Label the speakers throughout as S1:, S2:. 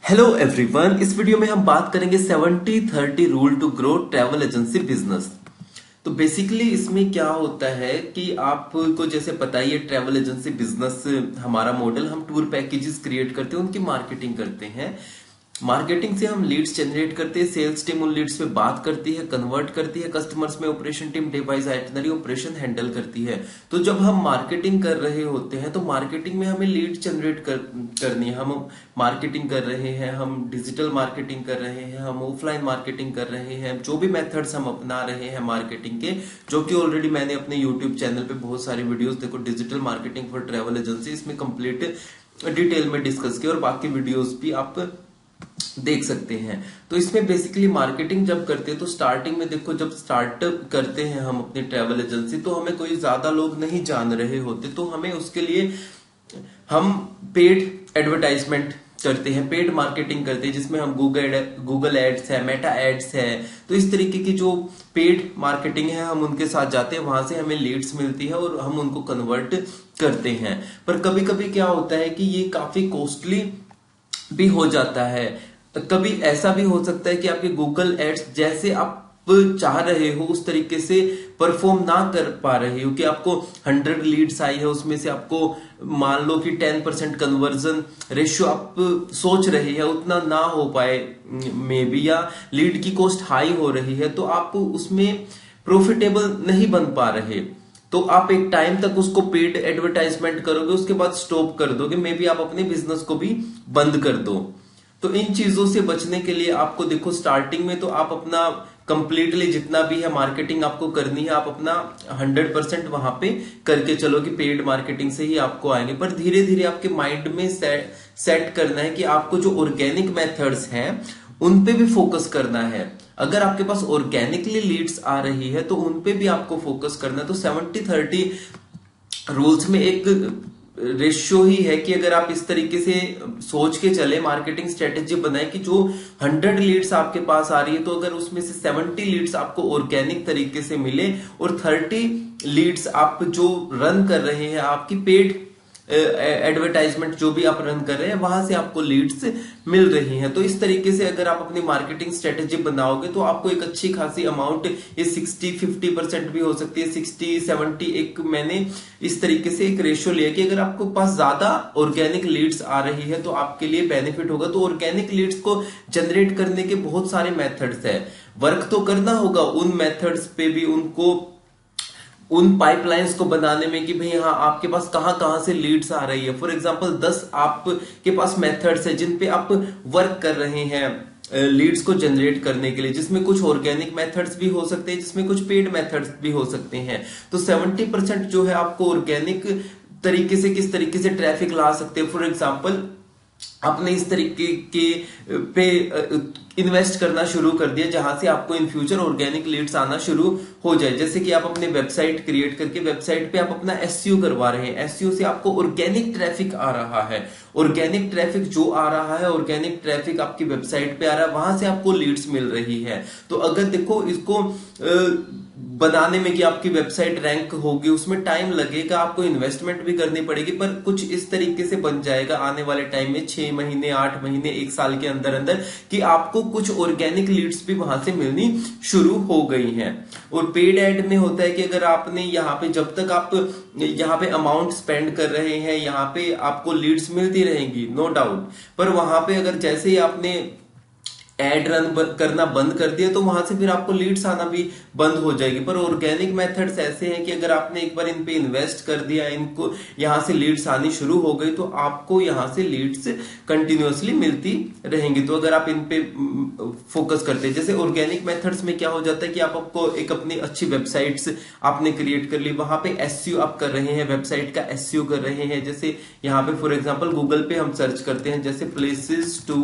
S1: Hello everyone, इस video में हम बात करेंगे 70-30 rule to grow travel agency business. तो बेसिकली इसमें क्या होता है कि आपको जैसे पता ही है, ट्रैवल एजेंसी बिजनेस हमारा मॉडल, हम टूर पैकेजेस क्रिएट करते हैं, उनकी मार्केटिंग करते हैं। मार्केटिंग से हम लीड्स जनरेट करते हैं, सेल्स टीम उन लीड्स पे बात करती है, कन्वर्ट करती है कस्टमर्स में, operation team device itinerary operation handle करती है। तो जब हम मार्केटिंग कर रहे होते हैं तो मार्केटिंग में हमें लीड जनरेट करनी है। हम मार्केटिंग कर रहे हैं, हम डिजिटल मार्केटिंग कर रहे हैं, हम ऑफलाइन मार्केटिंग कर रहे हैं, जो भी मेथड्स हम अपना रहे हैं मार्केटिंग के, जो कि ऑलरेडी मैंने अपने यूट्यूब चैनल पे बहुत सारी वीडियोस देखो, digital marketing for travel agency, इसमें कंप्लीट डिटेल में डिस्कस किया और बाकी वीडियोस भी आप देख सकते हैं। तो इसमें बेसिकली मार्केटिंग जब करते हैं तो स्टार्टिंग में देखो, जब स्टार्टअप करते हैं हम अपनी ट्रैवल एजेंसी, तो हमें कोई ज्यादा लोग नहीं जान रहे होते, तो हमें उसके लिए हम पेड एडवर्टाइजमेंट करते हैं, पेड मार्केटिंग करते हैं, जिसमें हम गूगल एड्स है, मेटा एड्स है। तो इस तरीके की जो पेड मार्केटिंग है, हम उनके साथ जाते हैं, वहां से हमें लीड्स मिलती है और हम उनको कन्वर्ट करते हैं। पर कभी कभी क्या होता है कि ये काफी कॉस्टली भी हो जाता है। कभी ऐसा भी हो सकता है कि आपके गूगल एड्स जैसे आप चाह रहे हो उस तरीके से परफॉर्म ना कर पा रहे हो, कि आपको 100 लीड्स आई है, उसमें से आपको मान लो कि 10% कन्वर्जन रेशियो आप सोच रहे हैं उतना ना हो पाए मे बी, या लीड की कॉस्ट हाई हो रही है, तो आप उसमें प्रॉफिटेबल नहीं बन पा रहे। तो आप एक टाइम तक उसको पेड एडवर्टाइजमेंट करोगे, उसके बाद स्टॉप कर दोगे, मे बी आप अपने बिजनेस को भी बंद कर दो। तो इन चीजों से बचने के लिए आपको देखो, स्टार्टिंग में तो आप अपना कंप्लीटली जितना भी है मार्केटिंग आपको करनी है, आप अपना 100% वहां पे करके चलो कि पेड मार्केटिंग से ही आपको आएंगे। पर धीरे धीरे आपके माइंड में सेट करना है कि आपको जो ऑर्गेनिक मेथड्स हैं उन पे भी फोकस करना है। अगर आपके पास ऑर्गेनिकली लीड्स आ रही है तो उन पे भी आपको फोकस करना है। तो 70-30 रूल्स में एक रेशियो ही है कि अगर आप इस तरीके से सोच के चले, मार्केटिंग स्ट्रेटेजी बनाए कि जो 100 लीड्स आपके पास आ रही है, तो अगर उसमें से 70 लीड्स आपको ऑर्गेनिक तरीके से मिले और 30 लीड्स आप जो रन कर रहे हैं, आपकी पेड एडवर्टाइजमेंट जो भी आप रन कर रहे हैं, वहां से आपको लीड्स मिल रही हैं। तो इस तरीके से अगर आप अपनी मार्केटिंग स्ट्रेटेजी बनाओगे तो आपको एक अच्छी खासी अमाउंट, ये 60-50% भी हो सकती है, 60-70, एक मैंने इस तरीके से एक रेशियो लिया कि अगर आपको पास ज्यादा ऑर्गेनिक लीड्स आ रही है तो आपके लिए बेनिफिट होगा। तो ऑर्गेनिक लीड्स को जनरेट करने के बहुत सारे मेथड्स है, वर्क तो करना होगा उन मेथड्स पे भी, उनको उन पाइपलाइंस को बनाने में कि भाई हाँ, आपके पास कहां कहां से लीड्स आ रही है। फॉर एग्जांपल 10 आपके पास मेथड्स है जिन पे आप वर्क कर रहे हैं लीड्स को जनरेट करने के लिए, जिसमें कुछ ऑर्गेनिक मेथड्स भी हो सकते हैं, जिसमें कुछ पेड मेथड्स भी हो सकते हैं। तो 70% जो है आपको ऑर्गेनिक तरीके से किस तरीके से ट्रैफिक ला सकते हैं। फॉर एग्जाम्पल आपने इस तरीके के पे इन्वेस्ट करना शुरू कर दिया जहां से आपको इन फ्यूचर ऑर्गेनिक लीड्स आना शुरू हो जाए। जैसे कि आप अपने वेबसाइट क्रिएट करके वेबसाइट पे आप अपना एसईओ करवा रहे हैं, एसईओ से आपको ऑर्गेनिक ट्रैफिक आ रहा है, ऑर्गेनिक ट्रैफिक जो आ रहा है, ऑर्गेनिक ट्रैफिक आपकी वेबसाइट पे आ रहा है, वहां से आपको लीड्स मिल रही है। तो अगर देखो इसको बनाने में कि आपकी वेबसाइट रैंक होगी, उसमें टाइम लगेगा, आपको इन्वेस्टमेंट भी करनी पड़ेगी, पर कुछ इस तरीके से बन जाएगा आने वाले टाइम में, 6 महीने 8 महीने 1 साल के अंदर अंदर, कि आपको कुछ ऑर्गेनिक लीड्स भी वहां से मिलनी शुरू हो गई हैं। और पेड एड में होता है कि अगर आपने यहाँ पे, जब तक आप यहाँ पे अमाउंट स्पेंड कर रहे हैं, यहाँ पे आपको लीड्स मिलती रहेंगी नो डाउट, पर वहां पे अगर जैसे ही आपने एड रन करना बंद कर दिया तो वहां से फिर आपको लीड्स आना भी बंद हो जाएगी। पर ऑर्गेनिक मेथड्स ऐसे हैं कि अगर आपने एक बार इन पे इन्वेस्ट कर दिया, इनको यहां से लीड्स आनी शुरू हो गई, तो आपको यहां से लीड्स कंटिन्यूअसली मिलती रहेंगी। तो अगर आप इन पे फोकस करते हैं, जैसे ऑर्गेनिक मेथड्स में क्या हो जाता है कि आपको एक अपनी अच्छी वेबसाइट्स आपने क्रिएट कर ली, वहां पे एसईओ आप कर रहे हैं, वेबसाइट का एसईओ कर रहे हैं। जैसे यहाँ पे फॉर एग्जाम्पल गूगल पे हम सर्च करते हैं, जैसे places to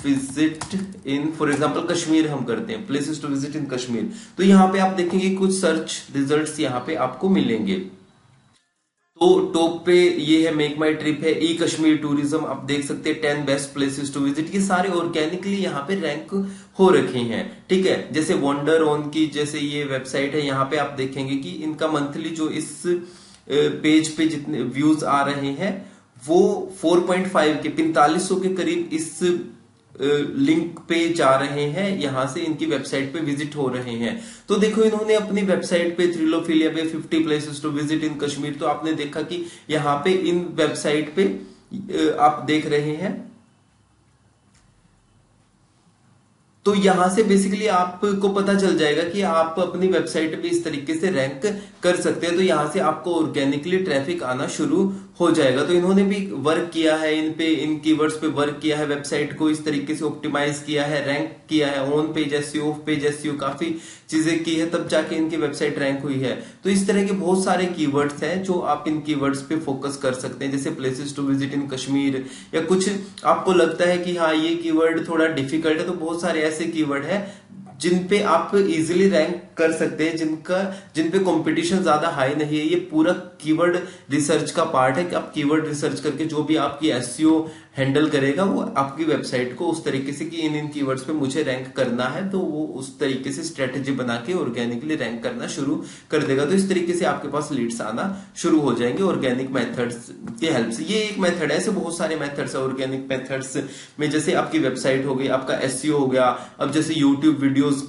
S1: visit in, for example Kashmir हम करते हैं, places to visit in Kashmir, तो यहां पे आप देखेंगे कुछ सर्च रिजल्ट्स यहां पे आपको मिलेंगे। तो टॉप पे ये है मेक माई ट्रिप है, ई कश्मीर टूरिज्म, आप देख सकते हैं 10 बेस्ट प्लेसेस टू विजिट, ये सारे ऑर्गेनिकली यहाँ पे रैंक हो रखे हैं। ठीक है, जैसे वंडर ऑन की जैसे ये वेबसाइट है, यहाँ पे आप देखेंगे कि इनका मंथली जो इस पेज पे जितने व्यूज आ रहे हैं वो 4.5 के 4500 के करीब इस लिंक पे जा रहे हैं, यहां से इनकी वेबसाइट पे विजिट हो रहे हैं। तो देखो इन्होंने अपनी वेबसाइट पे थ्रिलोफिलिया पे 50 places to visit in Kashmir, तो आपने देखा कि यहां पे इन वेबसाइट पे आप देख रहे हैं, तो यहां से बेसिकली आपको पता चल जाएगा कि आप अपनी वेबसाइट पे इस तरीके से रैंक कर सकते हैं। तो यहां से आपको ऑर्गेनिकली ट्रैफिक आना शुरू हो जाएगा। तो इन्होंने भी वर्क किया है इन पे, इन कीवर्ड्स पे वर्क किया है, वेबसाइट को इस तरीके से ऑप्टिमाइज किया है, रैंक किया है, on page SEO, of page SEO, काफी चीजें की है, तब जाके इनकी वेबसाइट रैंक हुई है। तो इस तरह के बहुत सारे कीवर्ड्स हैं जो आप इन कीवर्ड्स पे फोकस कर सकते हैं, जैसे places to visit in Kashmir, या कुछ आपको लगता है कि हाँ ये कीवर्ड थोड़ा डिफिकल्ट है, तो बहुत सारे ऐसे कीवर्ड है जिन पे आप इजीली रैंक कर सकते हैं, जिन पे कंपटीशन ज्यादा हाई नहीं है। ये पूरा कीवर्ड रिसर्च का पार्ट है कि आप कीवर्ड रिसर्च करके जो भी आपकी एसईओ हैंडल करेगा वो आपकी वेबसाइट को उस तरीके से कि इन कीवर्ड्स पे मुझे रैंक करना है, तो वो उस तरीके से स्ट्रेटेजी बना के ऑर्गेनिकली रैंक करना शुरू कर देगा। तो इस तरीके से आपके पास लीड्स आना शुरू हो जाएंगे ऑर्गेनिक मेथड्स की हेल्प से। ये एक मेथड है, ऐसे बहुत सारे मेथड्स है ऑर्गेनिक मेथड्स में, जैसे आपकी वेबसाइट हो गई, आपका एसईओ हो गया। अब जैसे यूट्यूब वीडियोस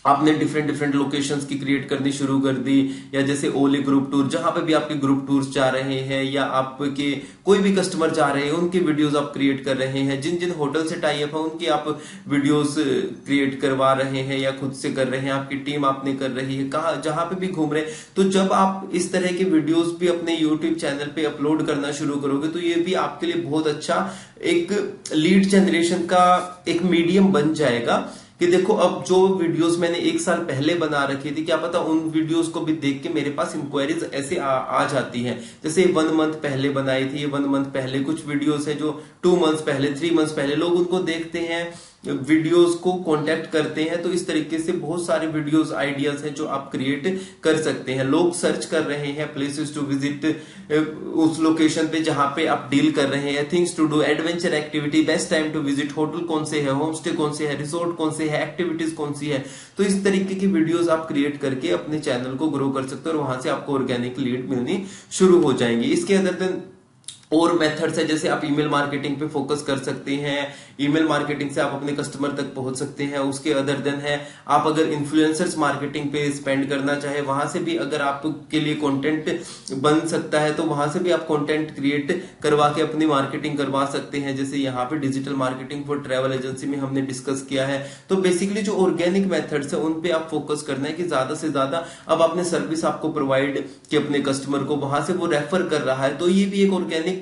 S1: आपने डिफरेंट डिफरेंट लोकेशंस की क्रिएट करनी शुरू कर दी, या जैसे ओली ग्रुप टूर, जहां पे भी आपके ग्रुप टूर्स जा रहे हैं या आपके कोई भी कस्टमर जा रहे हैं उनके वीडियोस आप क्रिएट कर रहे हैं, जिन जिन होटल से टाई अप है उनकी आप वीडियोस क्रिएट करवा रहे हैं या खुद से कर रहे हैं, आपकी टीम आपने कर रही है, कहा जहां पे भी घूम रहे हैं। तो जब आप इस तरह के वीडियोस भी अपने यूट्यूब चैनल पे अपलोड करना शुरू करोगे तो ये भी आपके लिए बहुत अच्छा एक लीड जनरेशन का एक मीडियम बन जाएगा। कि देखो अब जो वीडियोस मैंने एक साल पहले बना रखी थी, क्या पता उन वीडियोस को भी देख के मेरे पास इंक्वायरीज ऐसे आ जाती हैं। जैसे 1 मंथ पहले बनाई थी, ये 1 मंथ पहले, कुछ वीडियोस है जो 2 मंथ्स पहले, 3 मंथ्स पहले, लोग उनको देखते हैं, वीडियोस को कांटेक्ट करते हैं। तो इस तरीके से बहुत सारे वीडियोस आइडियाज हैं जो आप क्रिएट कर सकते हैं। लोग सर्च कर रहे हैं प्लेसेस टू विजिट उस लोकेशन पे जहां पे आप डील कर रहे हैं, things to do, adventure activity, best time to visit, hotel कौन से है, होम स्टे कौन से है, रिसोर्ट कौन से है, एक्टिविटीज कौन सी है। तो इस तरीके की वीडियोस आप क्रिएट करके अपने चैनल को ग्रो कर सकते हो और वहां से आपको ऑर्गेनिक लीड मिलनी शुरू हो जाएंगी। इसके अदर देन और मेथड्स है, जैसे आप ईमेल मार्केटिंग पे फोकस कर सकते हैं, ईमेल मार्केटिंग से आप अपने कस्टमर तक पहुंच सकते हैं। उसके अदर देन है, आप अगर इन्फ्लुएंसर्स मार्केटिंग पे स्पेंड करना चाहे, वहां से भी अगर आपके लिए कंटेंट बन सकता है तो वहां से भी आप कंटेंट क्रिएट करवा के अपनी मार्केटिंग करवा सकते हैं। जैसे यहाँ पे digital marketing for travel agency में हमने डिस्कस किया है। तो बेसिकली जो ऑर्गेनिक मेथड्स है उन पे आप फोकस करना है कि ज्यादा से ज्यादा अब आपने सर्विस आपको प्रोवाइड की अपने कस्टमर को, वहां से वो रेफर कर रहा है, तो ये भी एक ऑर्गेनिक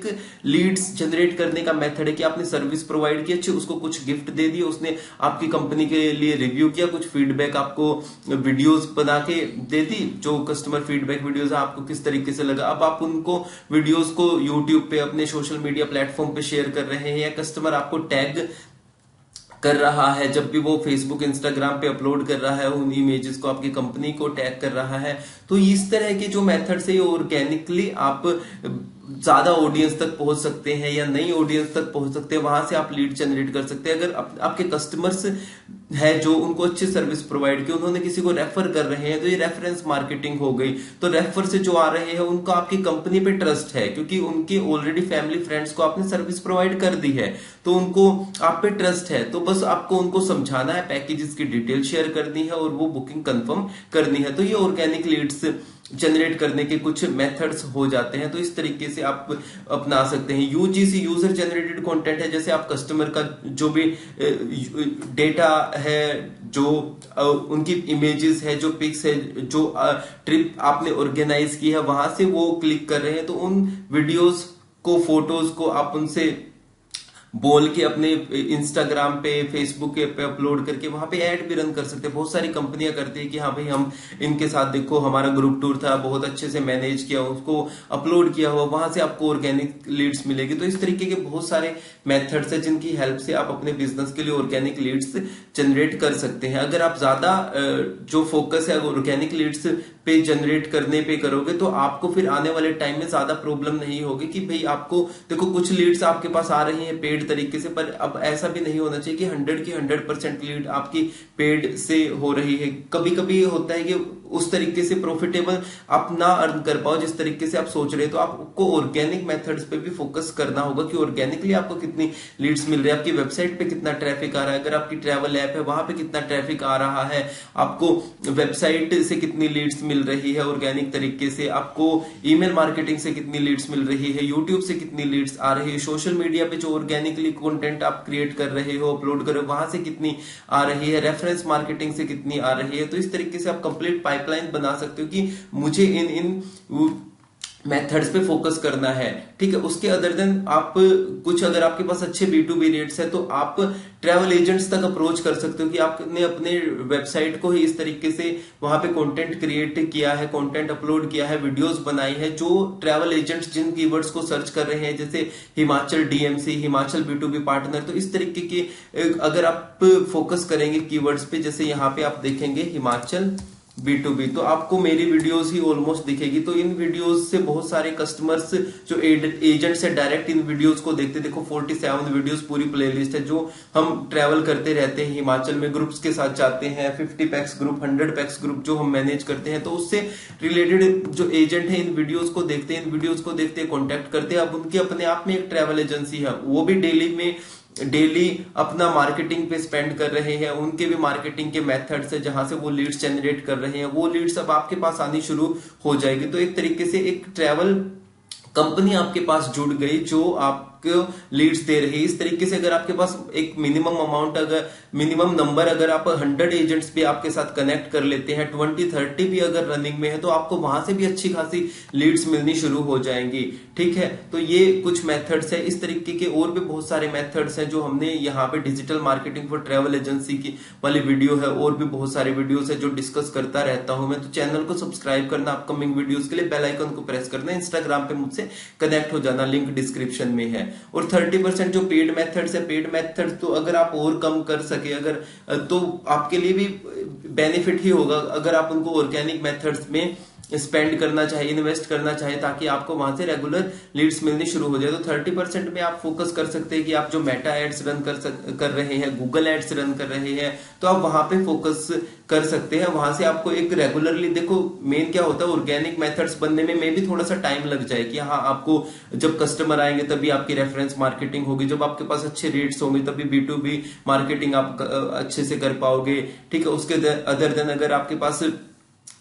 S1: लीड्स जनरेट करने का मेथड है कि आपने सर्विस प्रोवाइड की अच्छी, उसको कुछ गिफ्ट दे दिए, उसने आपकी कंपनी के लिए रिव्यू किया, कुछ फीडबैक आपको वीडियोस बना के दे दी, जो कस्टमर फीडबैक वीडियोस आपको किस तरीके से लगा। अब आप उनको वीडियोस को यूट्यूब पे अपने सोशल मीडिया प्लेटफॉर्म पे शेयर कर रहे हैं, या कस्टमर आपको टैग कर रहा है जब भी वो फेसबुक इंस्टाग्राम पे अपलोड कर रहा है उन इमेजेस को, आपकी कंपनी को टैग कर रहा है। तो इस तरह के जो मेथड से ऑर्गेनिकली आप ज्यादा ऑडियंस तक पहुंच सकते हैं या नई ऑडियंस तक पहुंच सकते हैं, वहां से आप लीड जनरेट कर सकते हैं। अगर आपके कस्टमर्स है जो उनको अच्छी सर्विस प्रोवाइड की, उन्होंने किसी को रेफर कर रहे हैं, तो ये रेफरेंस मार्केटिंग हो गई। तो रेफर से जो आ रहे हैं उनको आपकी कंपनी पे ट्रस्ट है, क्योंकि उनके ऑलरेडी फैमिली फ्रेंड्स को आपने सर्विस प्रोवाइड कर दी है, तो उनको आप पे ट्रस्ट है। तो बस आपको उनको समझाना है, पैकेजेस की डिटेल शेयर करनी है और वो बुकिंग कंफर्म करनी है। तो ये ऑर्गेनिक लीड्स जनरेट करने के कुछ मेथड्स हो जाते हैं। तो इस तरीके से आप अपना सकते हैं। यूजीसी, यूजर जनरेटेड कंटेंट है, जैसे आप कस्टमर का जो भी डेटा है, जो उनकी इमेजेस है, जो पिक्स है, जो ट्रिप आपने ऑर्गेनाइज की है, वहां से वो क्लिक कर रहे हैं, तो उन वीडियोस को, फोटोज को आप उनसे बोल के अपने इंस्टाग्राम पे, फेसबुक पे अपलोड करके वहां पे ऐड भी रन कर सकते हैं। बहुत सारी कंपनियां करती है कि हाँ भाई हम इनके साथ देखो हमारा ग्रुप टूर था, बहुत अच्छे से मैनेज किया, उसको अपलोड किया हुआ, वहां से आपको ऑर्गेनिक लीड्स मिलेगी। तो इस तरीके के बहुत सारे मेथड्स है जिनकी हेल्प से आप अपने बिजनेस के लिए ऑर्गेनिक लीड्स जनरेट कर सकते हैं। अगर आप ज्यादा जो फोकस है ऑर्गेनिक लीड्स पे जनरेट करने पे करोगे तो आपको फिर आने वाले टाइम में ज्यादा प्रॉब्लम नहीं होगी कि भाई आपको देखो कुछ लीड्स आपके पास आ रही हैं पेड तरीके से, पर अब ऐसा भी नहीं होना चाहिए कि 100 की 100% लीड आपकी पेड से हो रही है। कभी कभी होता है कि उस तरीके से प्रॉफिटेबल आप ना अर्न कर पाओ जिस तरीके से आप सोच रहे हो, तो आपको ऑर्गेनिक मेथड्स पे भी फोकस करना होगा कि ऑर्गेनिकली आपको कितनी लीड्स मिल रही है, आपकी वेबसाइट पे कितना ट्रैफिक आ रहा है, अगर आपकी ट्रैवल ऐप है वहां पे कितना ट्रैफिक आ रहा है, आपको वेबसाइट से कितनी लीड्स मिल रही है ऑर्गेनिक तरीके से, आपको ईमेल मार्केटिंग से कितनी लीड्स मिल रही है, यूट्यूब से कितनी लीड्स आ रही है, सोशल मीडिया पे जो ऑर्गेनिकली कंटेंट आप क्रिएट कर रहे हो, अपलोड कर रहे हो, वहां से कितनी आ रही है, रेफरेंस मार्केटिंग से कितनी आ रही है। तो इस तरीके से आप कंप्लीट पाइपलाइन बना सकते हो कि मुझे इन मेथड्स पे फोकस करना है, ठीक है। उसके अदर देन आप कुछ, अगर आपके पास अच्छे B2B रेट्स है तो आप ट्रैवल एजेंट्स तक अप्रोच कर सकते हो कि आपने अपने वेबसाइट को ही इस तरीके से वहां पे कंटेंट क्रिएट किया है, कंटेंट अपलोड किया है, वीडियोस बनाई है, जो ट्रैवल एजेंट्स जिन कीवर्ड्स को सर्च कर रहे हैं, जैसे Himachal DMC, Himachal B2B partner, तो इस तरीके के अगर आप फोकस करेंगे कीवर्ड्स पे, जैसे यहाँ पे आप देखेंगे हिमाचल B2B, तो आपको मेरी वीडियोस ही ऑलमोस्ट दिखेगी। तो इन वीडियोस से बहुत सारे कस्टमर्स जो एजेंट्स है डायरेक्ट इन वीडियोस को देखते, देखो 47 वीडियोस पूरी प्लेलिस्ट है जो हम ट्रैवल करते रहते हैं हिमाचल में, ग्रुप्स के साथ जाते हैं, 50 पैक्स ग्रुप, 100 पैक्स ग्रुप जो हम मैनेज करते हैं, तो उससे रिलेटेड जो एजेंट है इन वीडियोस को देखते हैं, इन वीडियोस को देखते हैं, कॉन्टेक्ट करते हैं। अब उनकी अपने आप में एक ट्रैवल एजेंसी है, वो भी डेली अपना मार्केटिंग पे स्पेंड कर रहे हैं, उनके भी मार्केटिंग के मेथड्स है जहां से वो लीड्स जनरेट कर रहे हैं, वो लीड्स अब आपके पास आनी शुरू हो जाएगी। तो एक तरीके से एक ट्रैवल कंपनी आपके पास जुड़ गई जो आपको लीड्स दे रही है। इस तरीके से अगर आपके पास एक मिनिमम अमाउंट, अगर मिनिमम नंबर, अगर आप 100 एजेंट्स भी आपके साथ कनेक्ट कर लेते हैं, 20-30 भी अगर रनिंग में है, तो आपको वहां से भी अच्छी खासी लीड्स मिलनी शुरू हो जाएंगी, ठीक है। तो ये कुछ मेथड्स है, इस तरीके के और भी बहुत सारे मेथड्स हैं जो हमने यहाँ पे digital marketing for travel agency की वाली वीडियो है, और भी बहुत सारे वीडियोस है जो डिस्कस करता रहता हूं मैं। तो चैनल को सब्सक्राइब करना, अपकमिंग वीडियोस के लिए बेल आइकन को प्रेस करना, इंस्टाग्राम पे मुझसे कनेक्ट हो जाना, लिंक डिस्क्रिप्शन में है। और 30% जो पेड मेथड्स है, पेड मेथड तो अगर आप और कम कर सके, अगर तो आपके लिए भी बेनिफिट ही होगा अगर आप उनको ऑर्गेनिक मेथड्स में स्पेंड करना चाहे, इन्वेस्ट करना चाहे, ताकि आपको वहां से रेगुलर लीड्स मिलनी शुरू हो जाए। तो 30% में आप फोकस कर सकते हैं कि आप जो मेटा एड्स रन कर रहे हैं, गूगल एड्स रन कर रहे हैं, तो आप वहां पे फोकस कर सकते हैं। वहां से आपको एक रेगुलरली, देखो मेन क्या होता है, ऑर्गेनिक मेथड्स बनने में भी थोड़ा सा टाइम लग जाए कि हाँ, आपको जब कस्टमर आएंगे तभी आपकी रेफरेंस मार्केटिंग होगी, जब आपके पास अच्छे रेट्स होंगे तभी B2B मार्केटिंग आप अच्छे से कर पाओगे, ठीक है। उसके अदर देन अगर आपके पास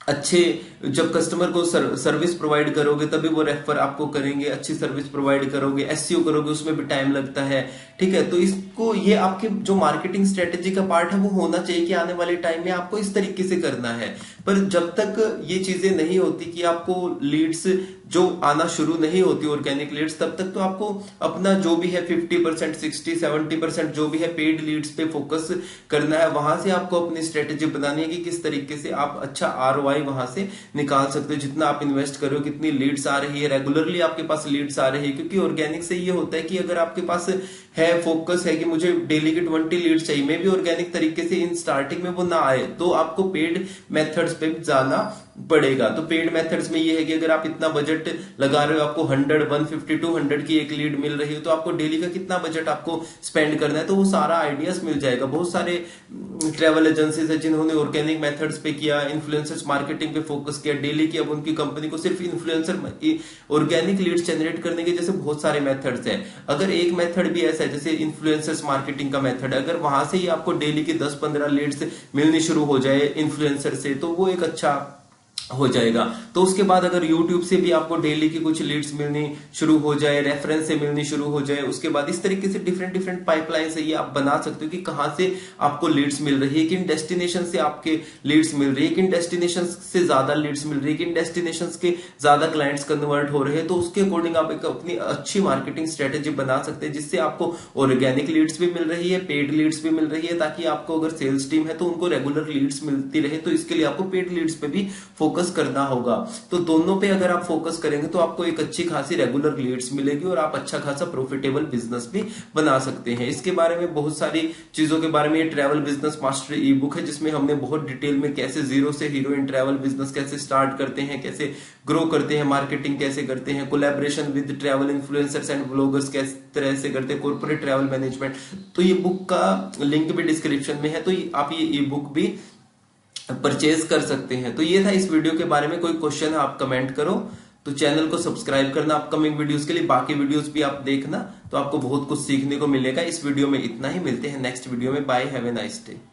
S1: अच्छे, जब कस्टमर को सर्विस प्रोवाइड करोगे तभी वो रेफर आपको करेंगे, अच्छी सर्विस प्रोवाइड करोगे, SEO करोगे, उसमें भी टाइम लगता है, ठीक है। तो इसको, ये आपके जो मार्केटिंग स्ट्रेटेजी का पार्ट है वो होना चाहिए कि आने वाले टाइम में आपको इस तरीके से करना है। पर जब तक ये चीजें नहीं होती कि आपको लीड्स जो आना शुरू नहीं होती ऑर्गेनिक लीड्स, तब तक तो आपको अपना जो भी है 50%, 60-70% जो भी है पेड लीड्स पे फोकस करना है। वहां से आपको अपनी स्ट्रेटेजी बनानी है कि किस तरीके से आप अच्छा ROI वहां से निकाल सकते हो, जितना आप इन्वेस्ट करो, कितनी लीड्स आ रही है, रेगुलरली आपके पास लीड्स आ रही है। क्योंकि ऑर्गेनिक से ये होता है कि अगर आपके पास है, फोकस है कि मुझे डेली के 20 लीड्स चाहिए, मे भी ऑर्गेनिक तरीके से इन स्टार्टिंग में वो ना आए, तो आपको पेड मेथड्स पे जाना पड़ेगा। तो पेड मेथड्स में ये है कि अगर आप इतना बजट लगा रहे हो, आपको 100, 150, 200 की एक लीड मिल रही हो, तो आपको डेली का कितना बजट आपको स्पेंड करना है, तो वो सारा आइडियाज मिल जाएगा। बहुत सारे ट्रैवल एजेंसीज है जिन्होंने ऑर्गेनिक मेथड्स पे किया, इन्फ्लुएंसर्स मार्केटिंग पे फोकस किया डेली की, अब उनकी कंपनी को सिर्फ इन्फ्लुएंसर ऑर्गेनिक लीड्स जनरेट करने के जैसे बहुत सारे मेथड्स हैं। अगर एक मेथड भी ऐसा है जैसे इन्फ्लुएंसर्स मार्केटिंग का मेथड, अगर वहां से ही आपको डेली की 10-15 लीड्स मिलनी शुरू हो जाए इन्फ्लुएंसर से, तो वो एक अच्छा हो जाएगा। तो उसके बाद अगर YouTube से भी आपको डेली की कुछ लीड्स मिलनी शुरू हो जाए, रेफरेंस से मिलनी शुरू हो जाए, उसके बाद इस तरीके से डिफरेंट पाइपलाइन से ये आप बना सकते हो कि कहां से आपको लीड्स मिल रही है, किन डेस्टिनेशन से आपके लीड्स मिल रही है, किन डेस्टिनेशन से ज्यादा लीड्स मिल रही है, किन डेस्टिनेशन के ज्यादा क्लाइंट्स कन्वर्ट हो रहे हैं। तो उसके अकॉर्डिंग आप एक अपनी अच्छी मार्केटिंग स्ट्रेटेजी बना सकते हैं, जिससे आपको ऑर्गेनिक लीड्स भी मिल रही है, पेड लीड्स भी मिल रही है, ताकि आपको अगर सेल्स टीम है तो उनको रेगुलर लीड्स मिलती रहे। तो इसके लिए आपको पेड लीड्स पे भी फोकस करना होगा। तो दोनों पे अगर आप फोकस करेंगे तो आपको एक अच्छी खासी रेगुलर लीड्स मिलेगी और आप अच्छा खासा प्रॉफिटेबल बिजनेस भी बना सकते हैं। इसके बारे में बहुत सारी चीजों के बारे में ये ट्रैवल बिजनेस मास्टर ई बुक है, जिसमें हमने बहुत डिटेल में कैसे जीरो से हीरो इन ट्रैवल बिजनेस कैसे स्टार्ट करते हैं, कैसे ग्रो करते हैं, मार्केटिंग कैसे करते हैं, collaboration with travel influencers and bloggers किस तरह से करते हैं, कॉर्पोरेट ट्रैवल मैनेजमेंट। तो ये बुक का लिंक भी डिस्क्रिप्शन में है, तो आप ये ई बुक भी परचेज कर सकते हैं। तो ये था इस वीडियो के बारे में। कोई क्वेश्चन है आप कमेंट करो। तो चैनल को सब्सक्राइब करना अपकमिंग वीडियोस के लिए, बाकी वीडियोस भी आप देखना, तो आपको बहुत कुछ सीखने को मिलेगा। इस वीडियो में इतना ही, मिलते हैं नेक्स्ट वीडियो में। Bye, have a nice day.